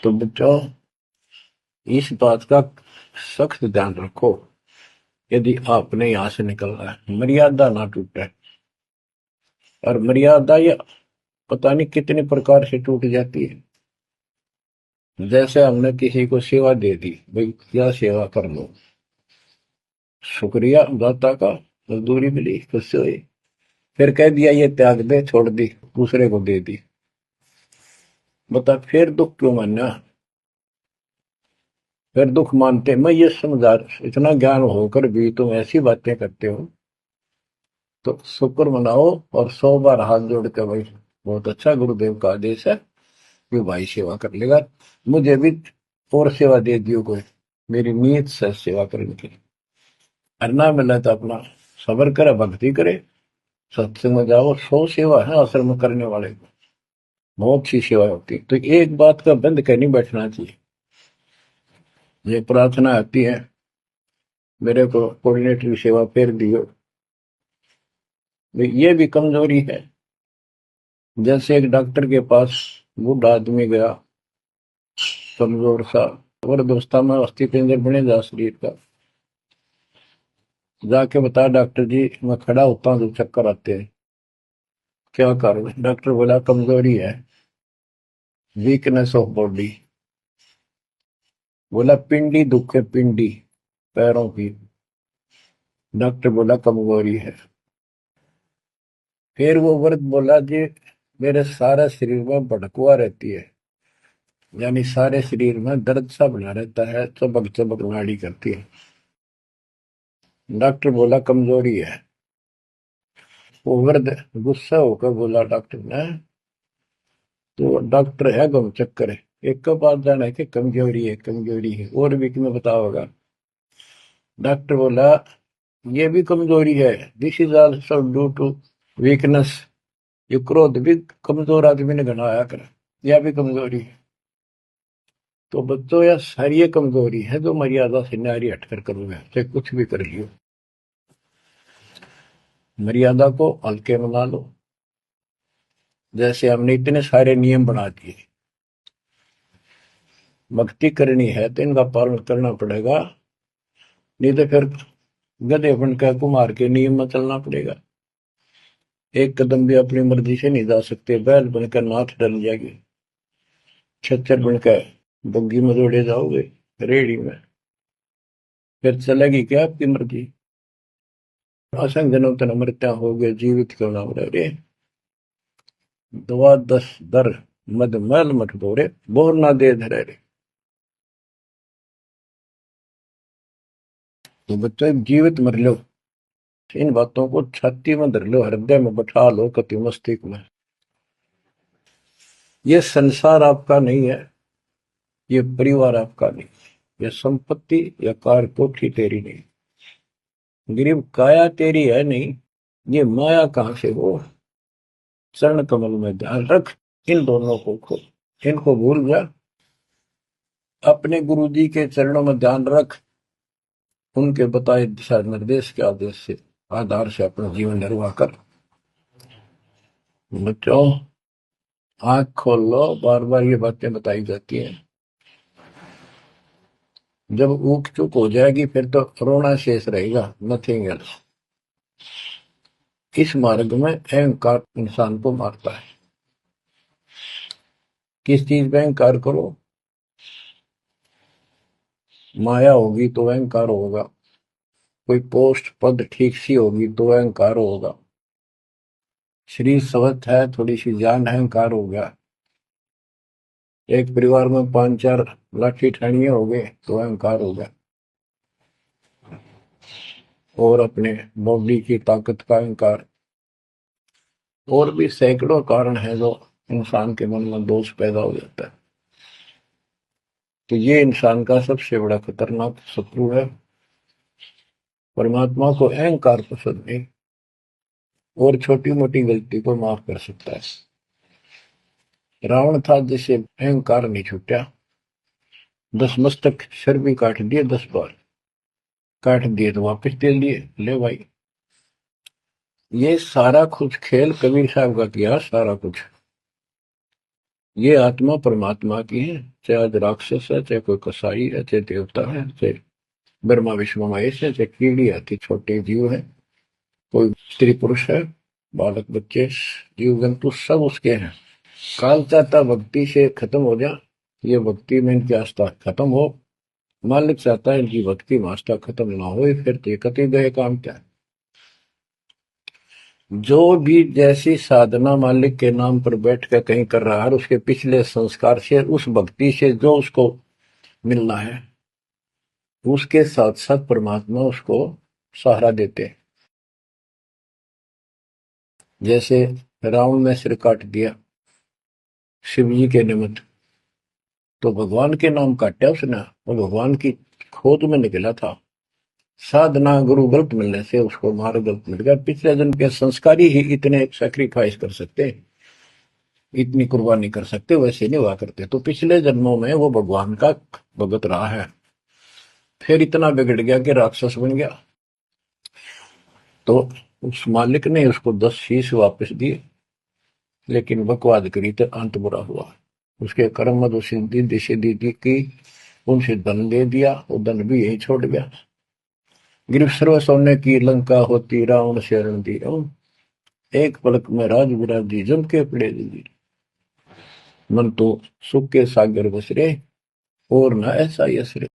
तो बच्चों, इस बात का सख्त ध्यान रखो। यदि आपने यहां से निकलना है, मर्यादा ना टूटे। और मर्यादा ये पता नहीं कितने प्रकार से टूट जाती है। जैसे हमने किसी को सेवा दे दी, भाई क्या सेवा कर लो, शुक्रिया दाता का, मजदूरी मिली, खुशी हुई। फिर कह दिया ये त्याग दे, छोड़ दी, दूसरे को दे दी। बता फिर दुख क्यों मानना? फिर दुख मानते मैं ये समझा, इतना ज्ञान होकर भी तुम ऐसी बातें करते हो। तो शुक्र मनाओ और 100 बार हाथ जोड़ के, भाई बहुत अच्छा, गुरुदेव का आदेश है कि भाई सेवा कर लेगा, मुझे भी और सेवा दे दियो कोई, मेरी नीयत से सेवा करने की। अन्ना मिला तो अपना सबर करे, भक्ति करे, सत्संग में जाओ। 100 सेवा है आश्रम में करने वाले को, बहुत सी सेवा होती है। तो एक बात का बंद कर नहीं बैठना चाहिए। ये प्रार्थना आती है, मेरे को कोऑर्डिनेटर सेवा फेर दियो, ये भी कमजोरी है। जैसे एक डॉक्टर के पास बूढ़ा आदमी गया, कमजोर सा, और दोस्ता में अस्थि पिंजर बने जा शरीर का, जाके बता डॉक्टर जी मैं खड़ा होता हूँ तो चक्कर आते हैं, क्या कारण है? डॉक्टर बोला कमजोरी है, वीकनेस ऑफ बॉडी। बोला पिंडी दुख है, पिंडी पैरों की। डॉक्टर बोला कमजोरी है। फिर वो वर्द बोला जी मेरे सारा शरीर में भड़कुआ रहती है, यानी सारे शरीर में दर्द सा बना रहता है, चबक चबक नाड़ी करती है। डॉक्टर बोला कमजोरी है। वो वर्द गुस्सा होकर बोला डॉक्टर ने, तो डॉक्टर है गम चक्कर है, एक का बात जाना है कि कमजोरी है, कमजोरी है, और भी तुम्हें पता होगा। डॉक्टर बोला ये भी कमजोरी है, this is also due to weakness. ये क्रोध भी कमजोर आदमी ने घना आया कर, यह भी कमजोरी है। तो बच्चों यह सारी ये कमजोरी है जो मर्यादा से नारी हटकर करोगे, चाहे कुछ भी कर लियो। मर्यादा को हल्के में ना लो। जैसे हमने इतने सारे नियम बना दिए, भक्ति करनी है तो इनका पालन करना पड़ेगा, नहीं तो फिर गधे बनकर कुमार के नियम में चलना पड़ेगा। एक कदम भी अपनी मर्जी से नहीं जा सकते, बैल बनकर नाथ डल जाएगी, छच्चर बनकर बग्गी में दौड़े जाओगे, रेडी में, फिर चलेगी क्या आपकी मर्जी? असंग जनों तन मृत्या हो गए, जीवित क्यों ना रहे रे। दुआ दस दर मद मैल मठ बोरे, बोर ना दे धरे रे। तो बच्चों जीवित मर लो, इन बातों को छाती में धर लो, हृदय में बैठा लो, कति मस्तिष्क में। ये संसार आपका नहीं है, ये परिवार आपका नहीं, ये संपत्ति या कार कोठी तेरी नहीं, गरीब काया तेरी है नहीं, ये माया कहां से हो। चरण कमल में ध्यान रख, इन दोनों को खो, इनको भूल जा, अपने गुरु जी के चरणों में ध्यान रख, उनके बताए दिशा निर्देश के आदेश से आधार से अपना जीवन निर्वाह कर। बच्चों आंख खोल लो, बार बार ये बातें बताई जाती हैं। जब ऊक चुप हो जाएगी फिर तो रोना शेष रहेगा, नथिंग एल्स। इस मार्ग में अहंकार इंसान को मारता है। किस चीज पे अहंकार करो? माया होगी तो अहंकार होगा, कोई पोस्ट पद ठीक सी होगी तो अहंकार होगा, शरीर स्वस्थ है, थोड़ी सी जान है, अहंकार हो गया। एक परिवार में 5-4 लाठी ठाणिये हो गए तो अहंकार हो गया, और अपने बॉडी की ताकत का अहंकार। और भी सैकड़ों कारण है जो इंसान के मन में दोष पैदा हो जाता है। तो ये इंसान का सबसे बड़ा खतरनाक शत्रु है। परमात्मा को अहंकार पसंद नहीं, और छोटी मोटी गलती को माफ कर सकता है। रावण था जिसे अहंकार नहीं छूटा, 10 मस्तक सर भी काट दिए, 10 बार काट दिए तो वापस दे दिए, ले भाई। ये सारा कुछ खेल कबीर साहब का किया, सारा कुछ। ये आत्मा परमात्मा की है, चाहे आज राक्षस है, चाहे कोई कसाई है, चाहे देवता है, चाहे ब्रह्मा विष्णु महेश है, चाहे कीड़ी आती छोटे जीव है, कोई स्त्री पुरुष है, बालक बच्चे, जीव जंतु सब उसके हैं। काल चाहता भक्ति से खत्म हो जा, ये भक्ति में इनकी आस्था खत्म हो, मालिक चाहता है इनकी भक्ति में आस्था खत्म ना हो, फिर तो कति गए काम क्या है। जो भी जैसी साधना मालिक के नाम पर बैठ कर कहीं कर रहा है, उसके पिछले संस्कार से, उस भक्ति से जो उसको मिलना है, उसके साथ साथ परमात्मा उसको सहारा देते हैं। जैसे रावण ने सिर काट दिया शिव जी के निमित्त, तो भगवान के नाम काटा उसने, वो भगवान की खोज में निकला था। साधना गुरु गलत मिलने से उसको मार्ग गलत मिल गया। पिछले जन्म के संस्कारी ही इतने सेक्रीफाइस कर सकते, इतनी कुर्बानी कर सकते, वैसे नहीं हुआ करते। तो पिछले जन्मों में वो भगवान का भगत रहा है, फिर इतना बिगड़ गया कि राक्षस बन गया। तो उस मालिक ने उसको 10 शीश वापस दिए, लेकिन बकवाद करी तो अंत बुरा हुआ। उसके कर्म मधु सिद्धि दिशे दीदी की, उनसे धन दे दिया, वो धन भी यही छोड़ गया। गिरफ्त सर्व सोने की लंका होती, रावण शरण दी, एक पलक में राज विराजी, जम के पड़े दी, मन तो सुख के सागर बसरे, और न ऐसा यसरे।